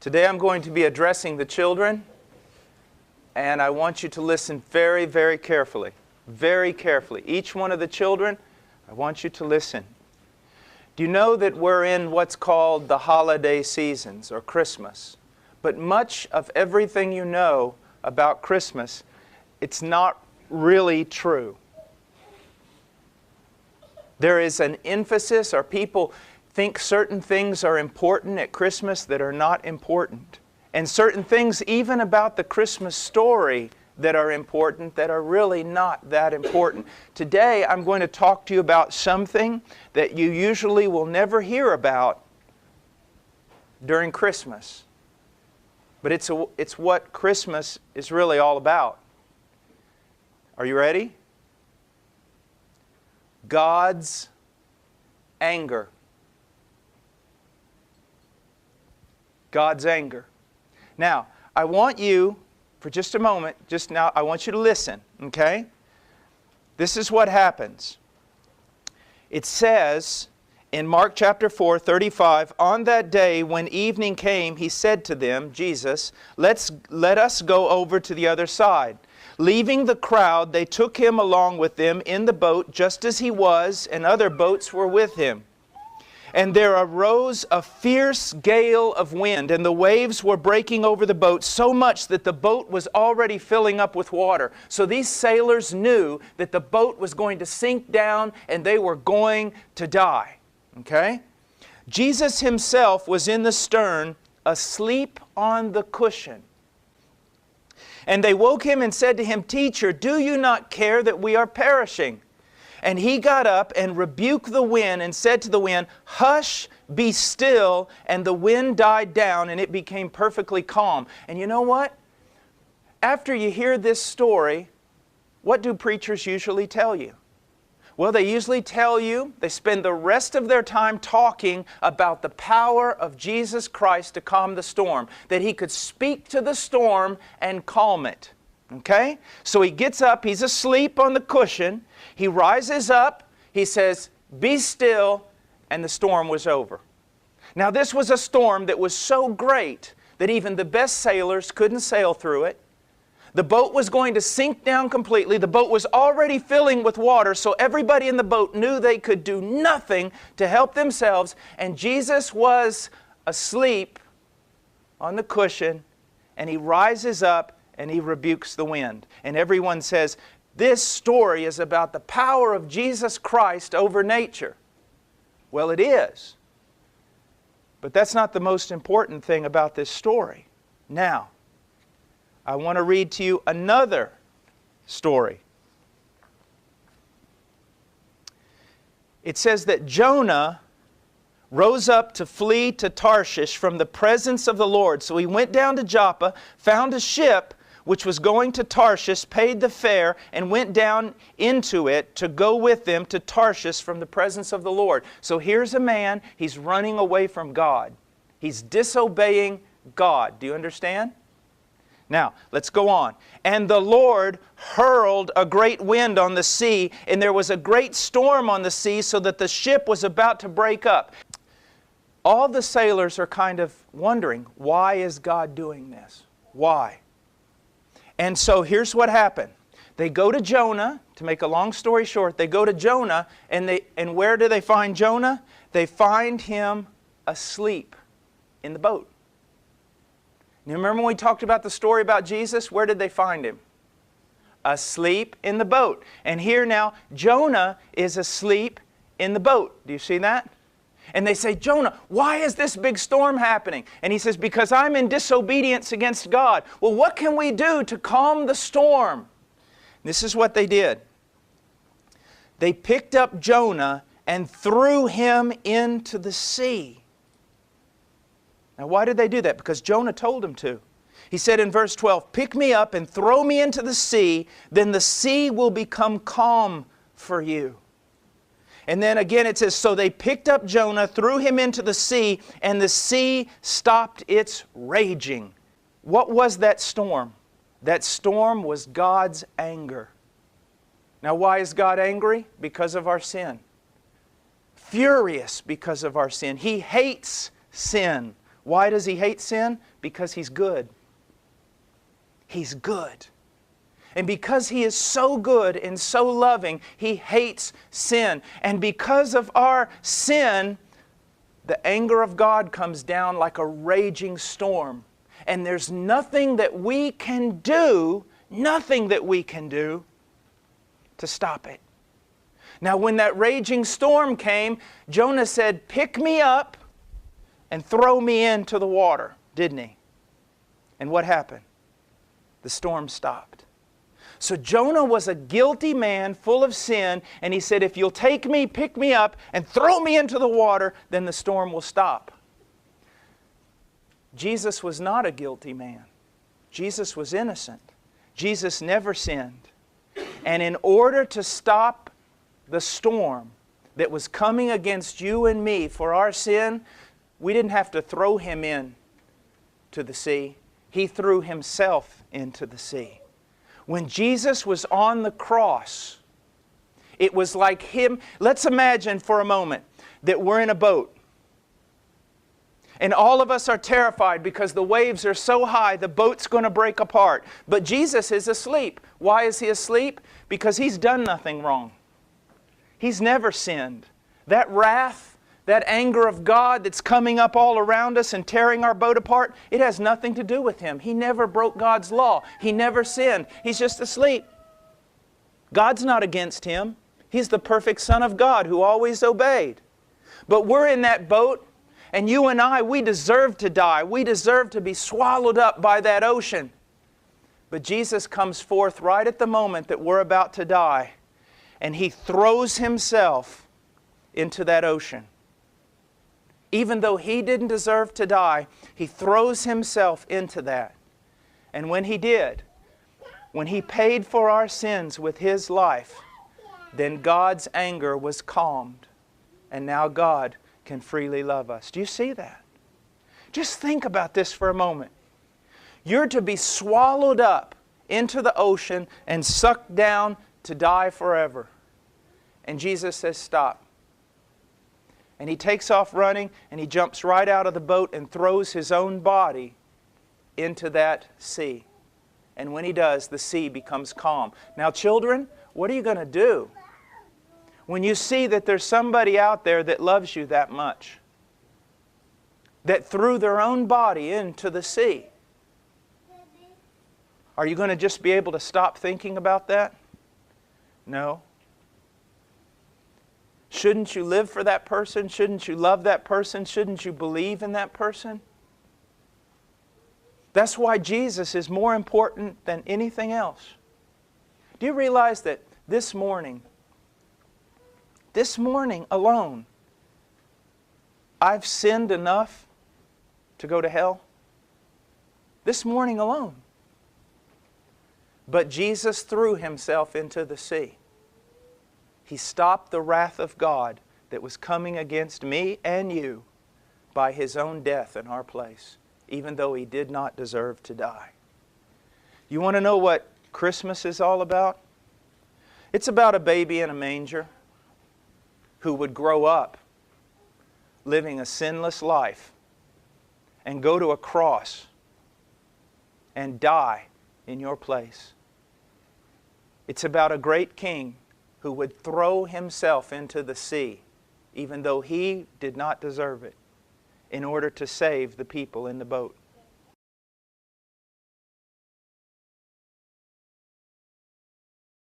Today I'm going to be addressing the children, and I want you to listen very, very carefully. Very carefully. Each one of the children, I want you to listen. Do you know that we're in what's called the holiday seasons, or Christmas? But much of everything you know about Christmas, it's not really true. There is an emphasis, or people think certain things are important at Christmas that are not important. And certain things even about the Christmas story that are important that are really not that important. Today I'm going to talk to you about something that you usually will never hear about during Christmas. But it's what Christmas is really all about. Are you ready? God's anger. God's anger. Now, I want you, for just a moment, just now, I want you to listen, okay? This is what happens. It says in Mark chapter 4, 35, "On that day when evening came, He said to them," Jesus, let us go over to the other side. Leaving the crowd, they took Him along with them in the boat, just as He was, and other boats were with Him. And there arose a fierce gale of wind, and the waves were breaking over the boat so much that the boat was already filling up with water. So these sailors knew that the boat was going to sink down and they were going to die. Okay? Jesus Himself was in the stern, asleep on the cushion. And they woke Him and said to Him, "Teacher, do you not care that we are perishing?" And He got up and rebuked the wind and said to the wind, "Hush, be still." And the wind died down and it became perfectly calm. And you know what? After you hear this story, what do preachers usually tell you? Well, they usually tell you, they spend the rest of their time talking about the power of Jesus Christ to calm the storm. That He could speak to the storm and calm it. Okay? So He gets up, He's asleep on the cushion. He rises up, He says, "Be still," and the storm was over. Now this was a storm that was so great that even the best sailors couldn't sail through it. The boat was going to sink down completely. The boat was already filling with water, so everybody in the boat knew they could do nothing to help themselves. And Jesus was asleep on the cushion, and He rises up and He rebukes the wind. And everyone says, this story is about the power of Jesus Christ over nature. Well, it is. But that's not the most important thing about this story. Now, I want to read to you another story. It says that Jonah rose up to flee to Tarshish from the presence of the Lord. So he went down to Joppa, found a ship which was going to Tarshish, paid the fare, and went down into it to go with them to Tarshish from the presence of the Lord. So here's a man, he's running away from God. He's disobeying God. Do you understand? Now, let's go on. "And the Lord hurled a great wind on the sea, and there was a great storm on the sea, so that the ship was about to break up." All the sailors are kind of wondering, why is God doing this? Why? And so here's what happened. They go to Jonah, to make a long story short, they go to Jonah, and where do they find Jonah? They find him asleep in the boat. You remember when we talked about the story about Jesus? Where did they find Him? Asleep in the boat. And here now, Jonah is asleep in the boat. Do you see that? And they say, "Jonah, why is this big storm happening?" And he says, "Because I'm in disobedience against God." Well, what can we do to calm the storm? This is what they did. They picked up Jonah and threw him into the sea. Now, why did they do that? Because Jonah told them to. He said in verse 12, "Pick me up and throw me into the sea, then the sea will become calm for you." And then again it says, "So they picked up Jonah, threw him into the sea, and the sea stopped its raging." What was that storm? That storm was God's anger. Now, why is God angry? Because of our sin. Furious because of our sin. He hates sin. Why does He hate sin? Because He's good. He's good. And because He is so good and so loving, He hates sin. And because of our sin, the anger of God comes down like a raging storm. And there's nothing that we can do, to stop it. Now when that raging storm came, Jonah said, "Pick me up and throw me into the water," didn't he? And what happened? The storm stopped. So Jonah was a guilty man full of sin, and he said, "If you'll take me, pick me up, and throw me into the water, then the storm will stop." Jesus was not a guilty man. Jesus was innocent. Jesus never sinned. And in order to stop the storm that was coming against you and me for our sin, we didn't have to throw Him in to the sea. He threw Himself into the sea. When Jesus was on the cross, it was like Him. Let's imagine for a moment that we're in a boat. And all of us are terrified because the waves are so high, the boat's going to break apart. But Jesus is asleep. Why is He asleep? Because He's done nothing wrong. He's never sinned. That wrath, that anger of God that's coming up all around us and tearing our boat apart, it has nothing to do with Him. He never broke God's law. He never sinned. He's just asleep. God's not against Him. He's the perfect Son of God who always obeyed. But we're in that boat, and you and I, we deserve to die. We deserve to be swallowed up by that ocean. But Jesus comes forth right at the moment that we're about to die, and He throws Himself into that ocean. Even though He didn't deserve to die, He throws Himself into that. And when He did, when He paid for our sins with His life, then God's anger was calmed. And now God can freely love us. Do you see that? Just think about this for a moment. You're to be swallowed up into the ocean and sucked down to die forever. And Jesus says, "Stop." And He takes off running, and He jumps right out of the boat and throws His own body into that sea. And when He does, the sea becomes calm. Now, children, what are you going to do when you see that there's somebody out there that loves you that much, that threw their own body into the sea? Are you going to just be able to stop thinking about that? No. Shouldn't you live for that person? Shouldn't you love that person? Shouldn't you believe in that person? That's why Jesus is more important than anything else. Do you realize that this morning alone, I've sinned enough to go to hell? This morning alone. But Jesus threw Himself into the sea. He stopped the wrath of God that was coming against me and you by His own death in our place, even though He did not deserve to die. You want to know what Christmas is all about? It's about a baby in a manger who would grow up living a sinless life and go to a cross and die in your place. It's about a great king who would throw Himself into the sea, even though He did not deserve it, in order to save the people in the boat.